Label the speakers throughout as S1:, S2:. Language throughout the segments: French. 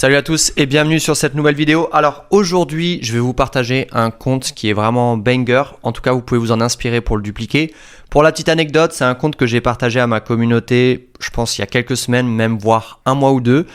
S1: Salut à tous et bienvenue sur cette nouvelle vidéo. Alors aujourd'hui, je vais vous partager un compte qui est vraiment banger. En tout cas, vous pouvez vous en inspirer pour le dupliquer. Pour la petite anecdote, c'est un compte que j'ai partagé à ma communauté, je pense il y a quelques semaines, même voire un mois ou deux.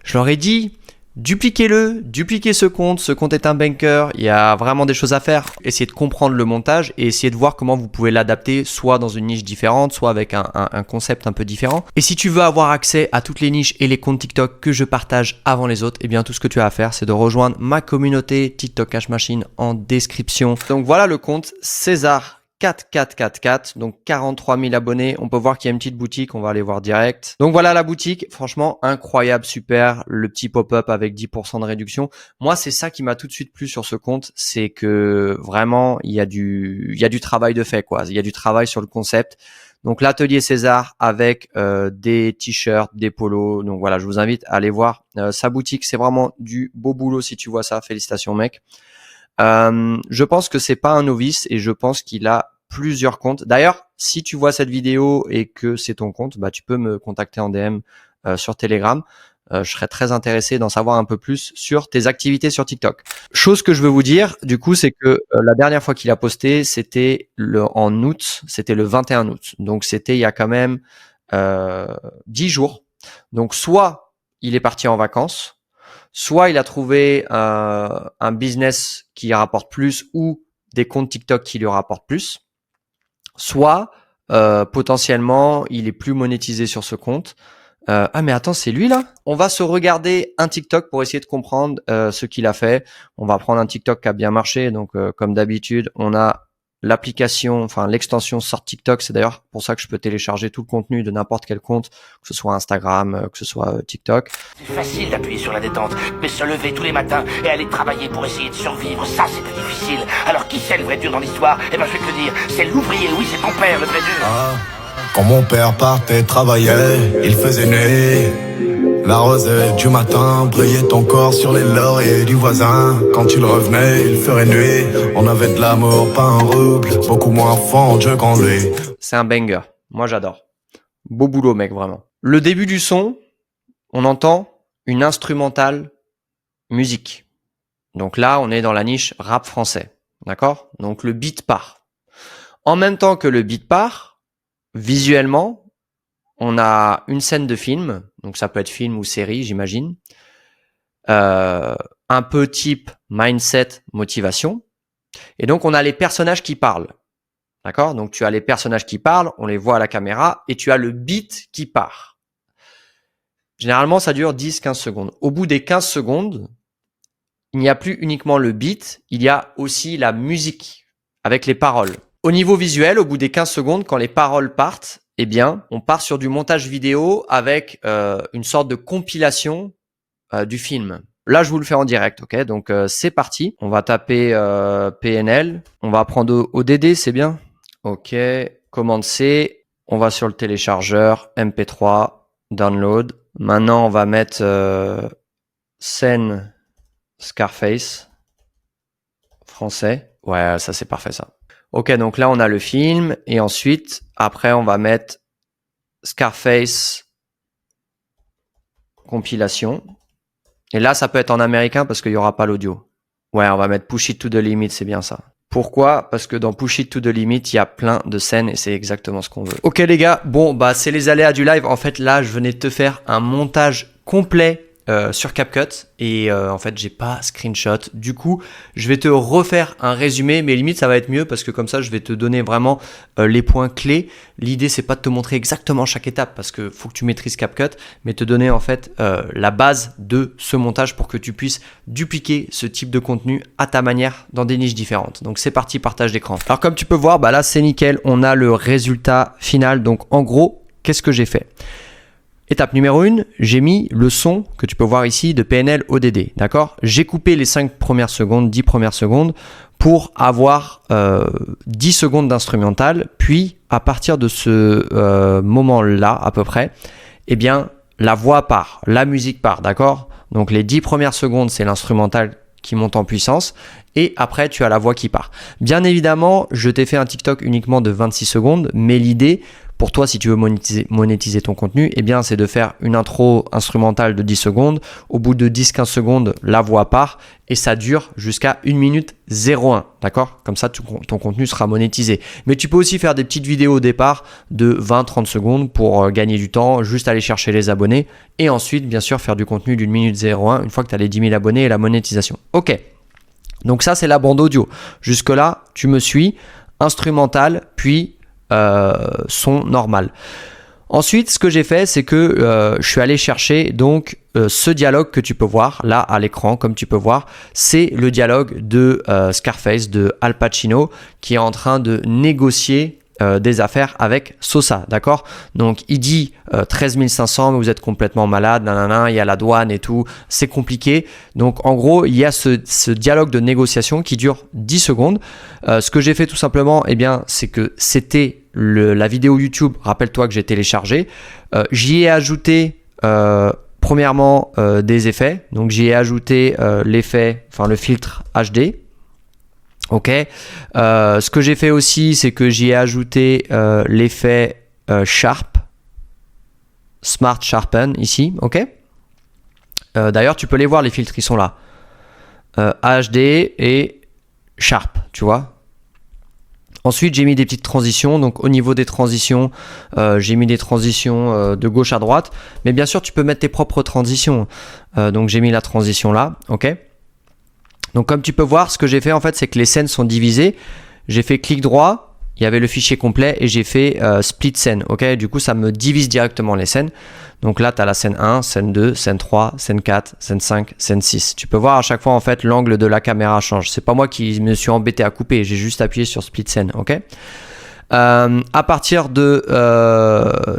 S1: Je leur ai dit, dupliquez-le, dupliquez ce compte est un banker, il y a vraiment des choses à faire. Essayez de comprendre le montage et essayez de voir comment vous pouvez l'adapter soit dans une niche différente, soit avec un concept un peu différent. Et si tu veux avoir accès à toutes les niches et les comptes TikTok que je partage avant les autres, eh bien tout ce que tu as à faire, c'est de rejoindre ma communauté TikTok Cash Machine en description. Donc voilà le compte César 4444, donc 43 000 abonnés. On peut voir qu'il y a une petite boutique, on va aller voir direct. Donc voilà la boutique, franchement incroyable, super, le petit pop-up avec 10% de réduction. Moi c'est ça qui m'a tout de suite plu sur ce compte, c'est que vraiment il y a du travail de fait quoi, il y a du travail sur le concept. Donc l'atelier César avec des t-shirts, des polos. Donc voilà, je vous invite à aller voir sa boutique, c'est vraiment du beau boulot si tu vois ça, félicitations mec. Je pense que c'est pas un novice et je pense qu'il a plusieurs comptes. D'ailleurs, si tu vois cette vidéo et que c'est ton compte, bah tu peux me contacter en DM sur Telegram. Je serais très intéressé d'en savoir un peu plus sur tes activités sur TikTok. Chose que je veux vous dire, du coup, c'est que la dernière fois qu'il a posté, c'était en août, c'était le 21 août. Donc c'était il y a quand même 10 jours. Donc soit il est parti en vacances, soit il a trouvé un business qui rapporte plus ou des comptes TikTok qui lui rapportent plus, soit potentiellement il est plus monétisé sur ce compte. Ah mais attends, c'est lui là? On va se regarder un TikTok pour essayer de comprendre ce qu'il a fait. On va prendre un TikTok qui a bien marché. Donc comme d'habitude, on a l'application, enfin l'extension Sort TikTok. C'est d'ailleurs pour ça que je peux télécharger tout le contenu de n'importe quel compte, que ce soit Instagram, que ce soit TikTok.
S2: C'est facile d'appuyer sur la détente, mais se lever tous les matins et aller travailler pour essayer de survivre, ça c'est plus difficile. Alors qui c'est le vrai dur dans l'histoire? Eh ben je vais te le dire, c'est l'ouvrier, oui c'est ton père le vrai dur.
S3: Quand mon père partait travailler, il faisait nuit. La rosée du matin brillait encore sur les lauriers du voisin. Quand il revenait, il ferait nuit. On avait de l'amour, pas un rouble, beaucoup moins fondue qu'en lui.
S1: C'est un banger, moi j'adore. Beau boulot mec, vraiment. Le début du son, on entend une instrumentale musique. Donc là, on est dans la niche rap français, d'accord? Donc le beat part. En même temps que le beat part, visuellement, on a une scène de film, donc ça peut être film ou série, j'imagine. Un peu type mindset, motivation. Et donc, on a les personnages qui parlent. D'accord? Donc, tu as les personnages qui parlent, on les voit à la caméra, et tu as le beat qui part. Généralement, ça dure 10-15 secondes. Au bout des 15 secondes, il n'y a plus uniquement le beat, il y a aussi la musique avec les paroles. Au niveau visuel, au bout des 15 secondes, quand les paroles partent, eh bien, on part sur du montage vidéo avec une sorte de compilation du film. Là, je vous le fais en direct, ok? Donc, c'est parti. On va taper PNL. On va prendre ODD, c'est bien? Ok. Commande C. On va sur le téléchargeur, MP3, download. Maintenant, on va mettre scène Scarface, français. Ouais, ça c'est parfait ça. Ok, donc là on a le film et ensuite, après on va mettre Scarface compilation. Et là ça peut être en américain parce qu'il n'y aura pas l'audio. Ouais, on va mettre Push It to the Limit, c'est bien ça. Pourquoi? Parce que dans Push It to the Limit, il y a plein de scènes et c'est exactement ce qu'on veut. Ok les gars, bon bah c'est les aléas du live. En fait là, je venais de te faire un montage complet sur CapCut et en fait j'ai pas screenshot. Du coup je vais te refaire un résumé, mais limite ça va être mieux parce que comme ça je vais te donner vraiment les points clés. L'idée c'est pas de te montrer exactement chaque étape parce que faut que tu maîtrises CapCut, mais te donner en fait la base de ce montage pour que tu puisses dupliquer ce type de contenu à ta manière dans des niches différentes. Donc c'est parti, partage d'écran. Alors comme tu peux voir, bah là c'est nickel, on a le résultat final. Donc en gros, qu'est-ce que j'ai fait? Étape numéro 1, j'ai mis le son que tu peux voir ici de PNL ODD, d'accord? J'ai coupé les 5 premières secondes, 10 premières secondes pour avoir 10 secondes d'instrumental. Puis, à partir de ce moment-là, à peu près, eh bien, la voix part, la musique part, d'accord? Donc, les 10 premières secondes, c'est l'instrumental qui monte en puissance et après tu as la voix qui part. Bien évidemment, je t'ai fait un TikTok uniquement de 26 secondes, mais l'idée pour toi, si tu veux monétiser ton contenu, eh bien, c'est de faire une intro instrumentale de 10 secondes. Au bout de 10-15 secondes, la voix part et ça dure jusqu'à 1 minute 01. D'accord? Comme ça, ton contenu sera monétisé. Mais tu peux aussi faire des petites vidéos au départ de 20-30 secondes pour gagner du temps, juste aller chercher les abonnés et ensuite, bien sûr, faire du contenu d'une minute 01 une fois que tu as les 10 000 abonnés et la monétisation. Ok. Donc ça, c'est la bande audio. Jusque-là, tu me suis. Instrumental, puis son normal. Ensuite, ce que j'ai fait, c'est que je suis allé chercher donc ce dialogue que tu peux voir là à l'écran, comme tu peux voir, c'est le dialogue de Scarface, de Al Pacino, qui est en train de négocier des affaires avec Sosa, d'accord? Donc il dit 13 500, mais vous êtes complètement malade, nanana, il y a la douane et tout, c'est compliqué. Donc en gros, il y a ce dialogue de négociation qui dure 10 secondes. Ce que j'ai fait tout simplement, eh bien, c'est que c'était la vidéo YouTube, rappelle-toi que j'ai téléchargé. J'y ai ajouté premièrement des effets. Donc j'y ai ajouté l'effet, enfin le filtre HD. Ok. Ce que j'ai fait aussi, c'est que j'y ai ajouté l'effet Sharp, Smart Sharpen ici. Ok. D'ailleurs, tu peux les voir, les filtres, ils sont là. HD et Sharp, tu vois. Ensuite, j'ai mis des petites transitions. Donc, au niveau des transitions, j'ai mis des transitions de gauche à droite. Mais bien sûr, tu peux mettre tes propres transitions. Donc, j'ai mis la transition là. Ok. Donc comme tu peux voir, ce que j'ai fait en fait, c'est que les scènes sont divisées. J'ai fait clic droit, il y avait le fichier complet et j'ai fait split scène. Ok, du coup, ça me divise directement les scènes. Donc là, tu as la scène 1, scène 2, scène 3, scène 4, scène 5, scène 6. Tu peux voir à chaque fois en fait l'angle de la caméra change. C'est pas moi qui me suis embêté à couper, j'ai juste appuyé sur split scène. Ok. À partir de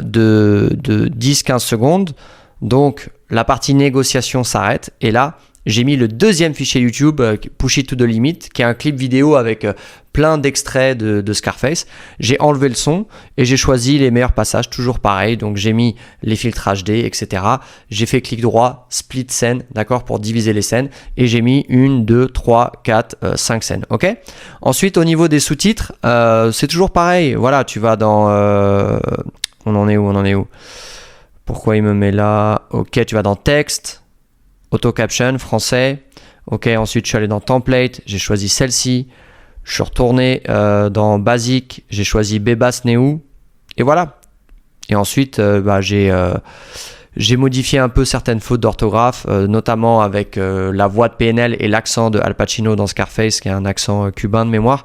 S1: 10-15 secondes, donc la partie négociation s'arrête et là, j'ai mis le deuxième fichier YouTube, Push It to the Limit, qui est un clip vidéo avec plein d'extraits de Scarface. J'ai enlevé le son et j'ai choisi les meilleurs passages, toujours pareil. Donc j'ai mis les filtres HD, etc. J'ai fait clic droit, split scène, d'accord, pour diviser les scènes. Et j'ai mis 1, 2, 3, 4, 5 scènes, ok. Ensuite, au niveau des sous-titres, c'est toujours pareil. Voilà, tu vas dans... On en est où? Pourquoi il me met là? Ok, tu vas dans texte. Auto caption français. Ok, ensuite je suis allé dans template, j'ai choisi celle-ci. Je suis retourné dans basique, j'ai choisi Bebas Neu et voilà. Et ensuite j'ai modifié un peu certaines fautes d'orthographe, notamment avec la voix de PNL et l'accent de Al Pacino dans Scarface, qui est un accent cubain de mémoire.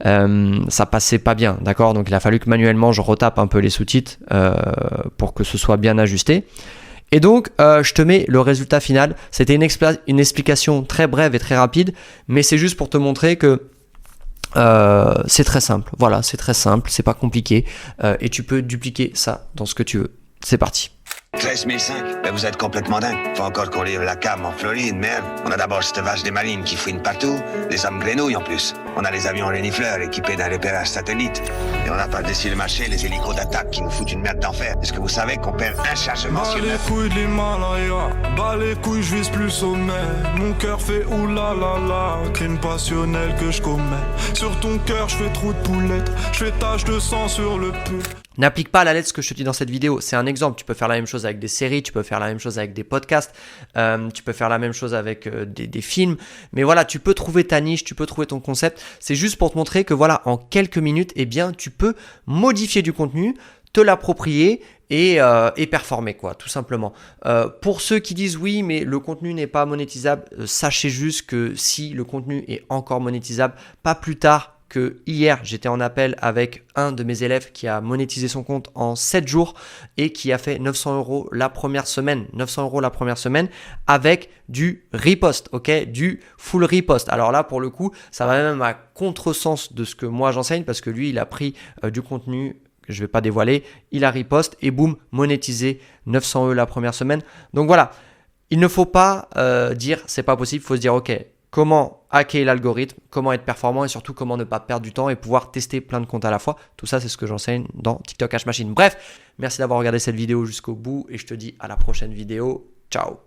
S1: Ça passait pas bien, d'accord? Donc il a fallu que manuellement je retape un peu les sous-titres pour que ce soit bien ajusté. Et donc, je te mets le résultat final. C'était une explication très brève et très rapide, mais c'est juste pour te montrer que c'est très simple. Voilà, c'est très simple, c'est pas compliqué, et tu peux dupliquer ça dans ce que tu veux. C'est parti.
S4: 13 500, ben vous êtes complètement dingue. Faut encore qu'on livre la cam en Floride, merde. On a d'abord cette vache des marines qui fouine partout, les hommes grenouilles en plus. On a les avions renifleurs équipés d'un repérage satellite. Et on n'a pas dessus le marché les hélicos d'attaque qui nous foutent une merde d'enfer. Est-ce que vous savez qu'on perd un chargement sur
S5: les couilles de l'Himalaya, bas les couilles, je vise plus sommet. Mon cœur fait oulalala, crime passionnel que je commets. Sur ton cœur, je fais trou de poulette, je fais tache de sang sur le pull.
S1: N'applique pas à la lettre ce que je te dis dans cette vidéo, c'est un exemple. Tu peux faire la même chose avec des séries, tu peux faire la même chose avec des podcasts, tu peux faire la même chose avec des films. Mais voilà, tu peux trouver ta niche, tu peux trouver ton concept. C'est juste pour te montrer que voilà, en quelques minutes, eh bien, tu peux modifier du contenu, te l'approprier et performer, quoi, tout simplement. Pour ceux qui disent oui, mais le contenu n'est pas monétisable, sachez juste que si le contenu est encore monétisable, pas plus tard que hier, j'étais en appel avec un de mes élèves qui a monétisé son compte en 7 jours et qui a fait 900 € la première semaine. 900 € la première semaine avec du repost, ok, du full repost. Alors là, pour le coup, ça va même à contresens de ce que moi j'enseigne parce que lui, il a pris du contenu que je ne vais pas dévoiler, il a repost et boum, monétisé 900 € la première semaine. Donc voilà, il ne faut pas dire c'est pas possible, il faut se dire ok, comment hacker l'algorithme, comment être performant et surtout comment ne pas perdre du temps et pouvoir tester plein de comptes à la fois. Tout ça, c'est ce que j'enseigne dans TikTok Cash Machine. Bref, merci d'avoir regardé cette vidéo jusqu'au bout et je te dis à la prochaine vidéo. Ciao.